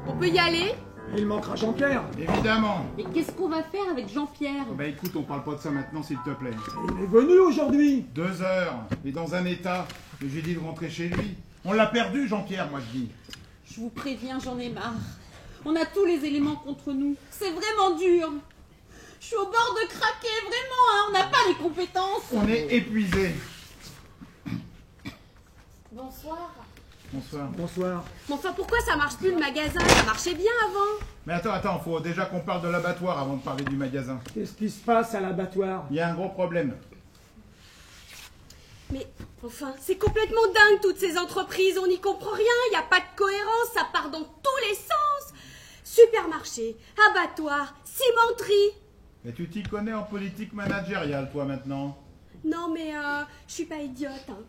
On peut y aller? Il manquera Jean-Pierre. Évidemment. Et qu'est-ce qu'on va faire avec Jean-Pierre? Bah écoute, on parle pas de ça maintenant, s'il te plaît. Il est venu aujourd'hui. 2 heures, et dans un état. Et j'ai dit de rentrer chez lui. On l'a perdu, Jean-Pierre, moi je dis. Je vous préviens, j'en ai marre. On a tous les éléments contre nous. C'est vraiment dur. Je suis au bord de craquer, vraiment, hein. On n'a pas les compétences. On est épuisé. Bonsoir. Bonsoir. Bonsoir. Mais enfin, pourquoi ça marche plus le magasin? Ça marchait bien avant. Mais attends, faut déjà qu'on parle de l'abattoir avant de parler du magasin. Qu'est-ce qui se passe à l'abattoir? Il y a un gros problème. Mais enfin, c'est complètement dingue toutes ces entreprises. On n'y comprend rien. Il n'y a pas de cohérence. Ça part dans tous les sens. Supermarché, abattoir, cimenterie. Mais tu t'y connais en politique managériale, toi, maintenant? Non, mais je suis pas idiote, hein.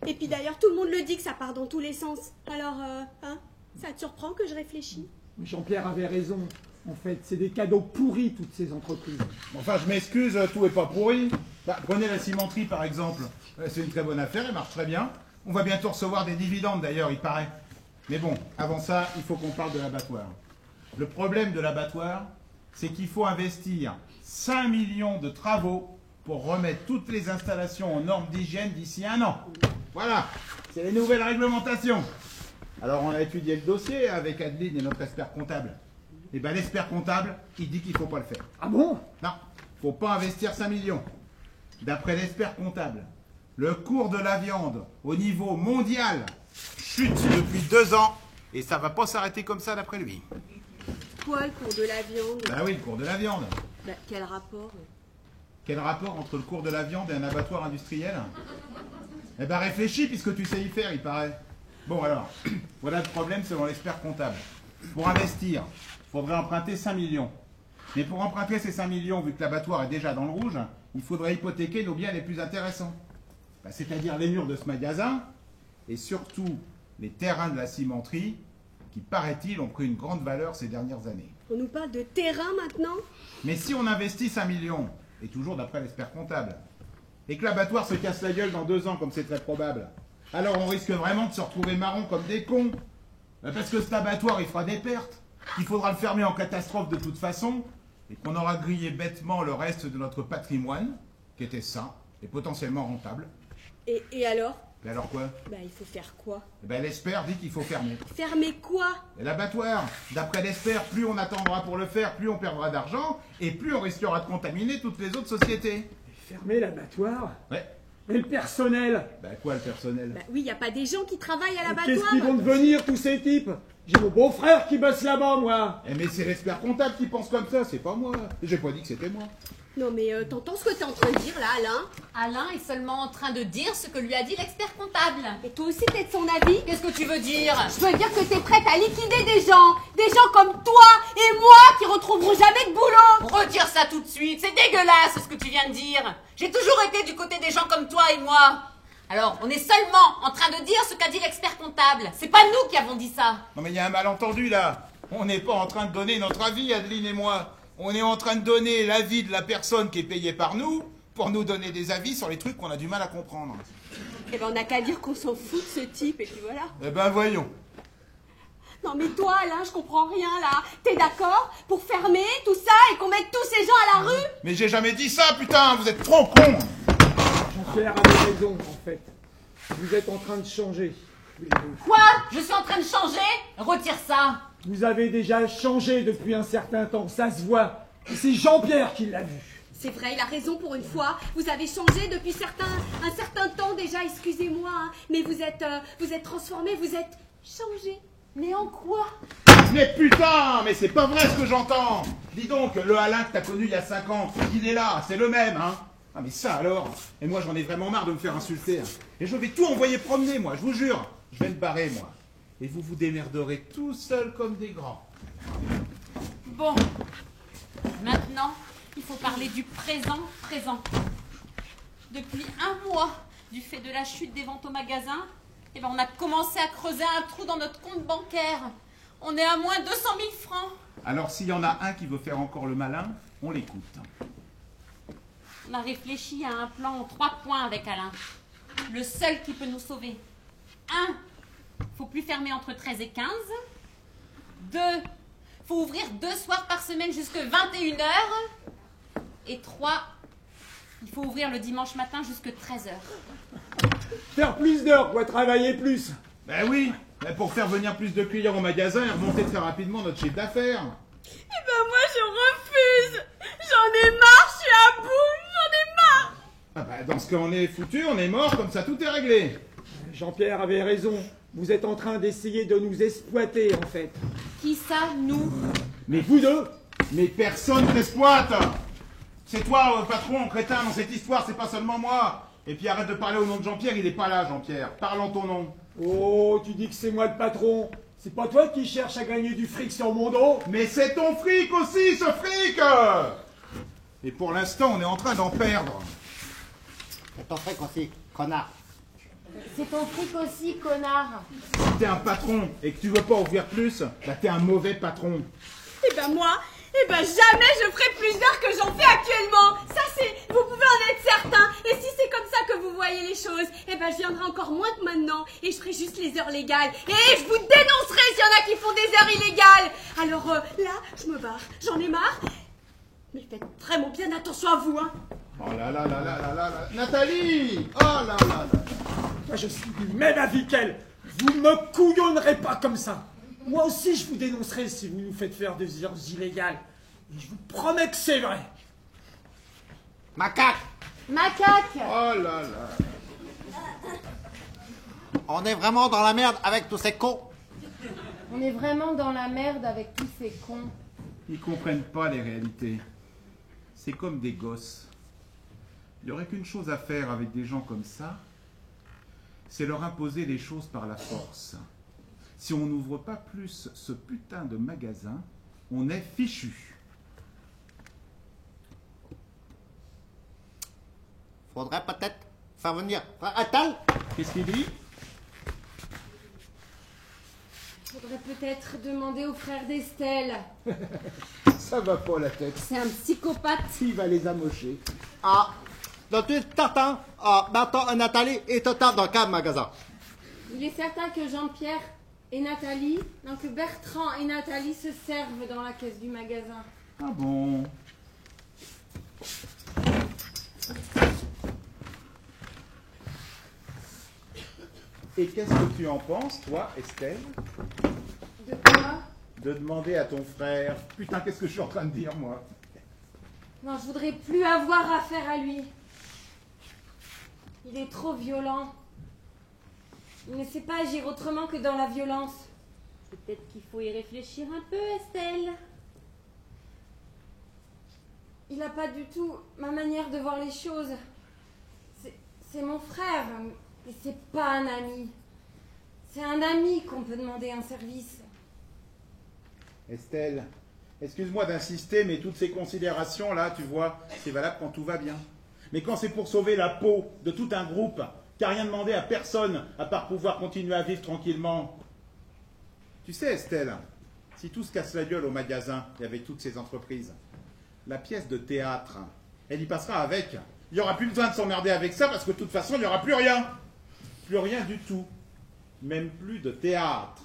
Et puis d'ailleurs, tout le monde le dit que ça part dans tous les sens. Alors, hein, ça te surprend que je réfléchis? Jean-Pierre avait raison. En fait, c'est des cadeaux pourris, toutes ces entreprises. Enfin, je m'excuse, tout est pas pourri. Bah, prenez la cimenterie, par exemple. C'est une très bonne affaire, elle marche très bien. On va bientôt recevoir des dividendes, d'ailleurs, il paraît. Mais bon, avant ça, il faut qu'on parle de l'abattoir. Le problème de l'abattoir, c'est qu'il faut investir 5 millions de travaux pour remettre toutes les installations aux normes d'hygiène d'ici 1 an. Voilà, c'est les nouvelles réglementations. Alors, on a étudié le dossier avec Adeline et notre expert comptable. Et bien, l'expert comptable, il dit qu'il ne faut pas le faire. Ah bon? Non, faut pas investir 5 millions. D'après l'expert comptable, le cours de la viande au niveau mondial chute depuis 2 ans et ça va pas s'arrêter comme ça d'après lui. Quoi, le cours de la viande? Bah oui, le cours de la viande. Bah, quel rapport? Quel rapport entre le cours de la viande et un abattoir industriel? Eh ben réfléchis puisque tu sais y faire, il paraît. Bon alors, voilà le problème selon l'expert comptable. Pour investir, il faudrait emprunter 5 millions. Mais pour emprunter ces 5 millions, vu que l'abattoir est déjà dans le rouge, il faudrait hypothéquer nos biens les plus intéressants. Bah, c'est-à-dire les murs de ce magasin et surtout les terrains de la cimenterie qui, paraît-il, ont pris une grande valeur ces dernières années. On nous parle de terrain maintenant? Mais si on investit 5 millions, et toujours d'après l'expert comptable, et que l'abattoir se casse la gueule dans 2 ans, comme c'est très probable, alors on risque vraiment de se retrouver marrons comme des cons. Bah, parce que cet abattoir, il fera des pertes, qu'il faudra le fermer en catastrophe de toute façon, et qu'on aura grillé bêtement le reste de notre patrimoine, qui était sain et potentiellement rentable. Et alors? Et alors quoi? Bah, il faut faire quoi? Eh ben, l'expert dit qu'il faut fermer. Fermer quoi? Et l'abattoir, d'après l'expert, plus on attendra pour le faire, plus on perdra d'argent, et plus on risquera de contaminer toutes les autres sociétés. Fermer l'abattoir? Ouais. Et le personnel? Bah quoi, le personnel? Bah oui, il n'y a pas des gens qui travaillent à Qu'est-ce l'abattoir. qu'ils vont devenir, tous ces types? J'ai mon beau-frère qui bosse là-bas, moi. Eh mais c'est l'expert comptable qui pense comme ça, c'est pas moi. J'ai pas dit que c'était moi. Non mais t'entends ce que t'es en train de dire là, Alain? Alain est seulement en train de dire ce que lui a dit l'expert comptable. Et toi aussi t'es de son avis? Qu'est-ce que tu veux dire? Je veux dire que t'es prête à liquider des gens comme toi et moi qui retrouveront jamais de boulot. Retire ça tout de suite, c'est dégueulasse ce que tu viens de dire. J'ai toujours été du côté des gens comme toi et moi. Alors, on est seulement en train de dire ce qu'a dit l'expert comptable. C'est pas nous qui avons dit ça. Non mais il y a un malentendu là. On n'est pas en train de donner notre avis, Adeline et moi. On est en train de donner l'avis de la personne qui est payée par nous pour nous donner des avis sur les trucs qu'on a du mal à comprendre. Eh ben on n'a qu'à dire qu'on s'en fout de ce type et puis voilà. Eh ben voyons. Non mais toi Alain, je comprends rien là. T'es d'accord pour fermer tout ça et qu'on mette tous ces gens à la rue? Mais j'ai jamais dit ça, putain, vous êtes trop cons. Jean-Pierre avait raison, en fait. Vous êtes en train de changer. tous les deux. Quoi? Je suis en train de changer? Retire ça. Vous avez déjà changé depuis un certain temps, ça se voit. Et c'est Jean-Pierre qui l'a vu. C'est vrai, il a raison pour une fois. Vous avez changé depuis un certain temps déjà, excusez-moi. Hein, mais vous êtes transformé, vous êtes changé. Mais en quoi? Mais putain, mais c'est pas vrai ce que j'entends. Dis donc, le Alain que t'as connu il y a 5 ans, il est là, c'est le même, hein. Ah mais ça alors. Et moi j'en ai vraiment marre de me faire insulter. Hein. Et je vais tout envoyer promener, moi, je vous jure. Je vais me barrer, moi. Et vous vous démerderez tout seul comme des grands. Bon. Maintenant, il faut parler du présent. Depuis 1 mois, du fait de la chute des ventes au magasin, eh ben on a commencé à creuser un trou dans notre compte bancaire. On est à moins 200 000 francs. Alors s'il y en a un qui veut faire encore le malin, on l'écoute. On a réfléchi à un plan en 3 points avec Alain. Le seul qui peut nous sauver. 1. faut plus fermer entre 13 et 15. 2, faut ouvrir 2 soirs par semaine jusque 21h. Et 3, il faut ouvrir le dimanche matin jusque 13h. Faire plus d'heures, quoi, travailler plus. Ben oui, ben pour faire venir plus de clients au magasin et remonter très rapidement notre chiffre d'affaires. Eh ben moi je refuse. J'en ai marre, je suis à bout, j'en ai marre. Ah ben dans ce cas on est foutu, on est mort, comme ça tout est réglé. Jean-Pierre avait raison. Vous êtes en train d'essayer de nous exploiter, en fait. Qui ça, nous? Mais vous deux? Mais personne t'exploite. C'est toi, patron, crétin, dans cette histoire, c'est pas seulement moi. Et puis arrête de parler au nom de Jean-Pierre, il est pas là, Jean-Pierre. Parle en ton nom. Oh, tu dis que c'est moi le patron. C'est pas toi qui cherches à gagner du fric sur mon dos? Mais c'est ton fric aussi, ce fric. Et pour l'instant, on est en train d'en perdre. C'est ton fric aussi, connard. C'est ton fric aussi, connard. Si t'es un patron et que tu veux pas ouvrir plus, bah t'es un mauvais patron. Eh ben moi, jamais je ferai plus d'heures que j'en fais actuellement. Ça vous pouvez en être certain. Et si c'est comme ça que vous voyez les choses, eh ben je viendrai encore moins que maintenant et je ferai juste les heures légales. Et je vous dénoncerai s'il y en a qui font des heures illégales. Alors là, je me barre. J'en ai marre. Mais faites vraiment bien attention à vous, hein. Oh là là là là là là là. Nathalie. Oh là là là. Moi, je suis du même avis qu'elle. Vous me couillonnerez pas comme ça. Moi aussi, je vous dénoncerai si vous nous faites faire des heures illégales. Et je vous promets que c'est vrai. Macaque! Macaque! Oh là là. On est vraiment dans la merde avec tous ces cons. On est vraiment dans la merde avec tous ces cons. Ils comprennent pas les réalités. C'est comme des gosses. Il n'y aurait qu'une chose à faire avec des gens comme ça, c'est leur imposer les choses par la force. Si on n'ouvre pas plus ce putain de magasin, on est fichu. Faudrait peut-être faire venir Attal. Qu'est-ce qu'il dit? Faudrait peut-être demander au frère d'Estelle. Ça va pas la tête. C'est un psychopathe. Il va les amocher. Ah, donc tu t'attends. Ah, maintenant Nathalie est au table dans le magasin. Il est certain que Jean-Pierre et Nathalie, donc Bertrand et Nathalie se servent dans la caisse du magasin. Ah bon? Et qu'est-ce que tu en penses, toi, Estelle? De quoi? De demander à ton frère... Putain, qu'est-ce que je suis en train de dire, moi? Non, je voudrais plus avoir affaire à lui. Il est trop violent. Il ne sait pas agir autrement que dans la violence. Peut-être qu'il faut y réfléchir un peu, Estelle. Il n'a pas du tout ma manière de voir les choses. C'est mon frère, mais c'est pas un ami. C'est un ami qu'on peut demander un service. Estelle, excuse-moi d'insister, mais toutes ces considérations-là, tu vois, c'est valable quand tout va bien. Mais quand c'est pour sauver la peau de tout un groupe qui n'a rien demandé à personne à part pouvoir continuer à vivre tranquillement. Tu sais, Estelle, si tout se casse la gueule au magasin et avec toutes ces entreprises, la pièce de théâtre, elle y passera avec. Il n'y aura plus besoin de s'emmerder avec ça parce que de toute façon, il n'y aura plus rien. Plus rien du tout. Même plus de théâtre.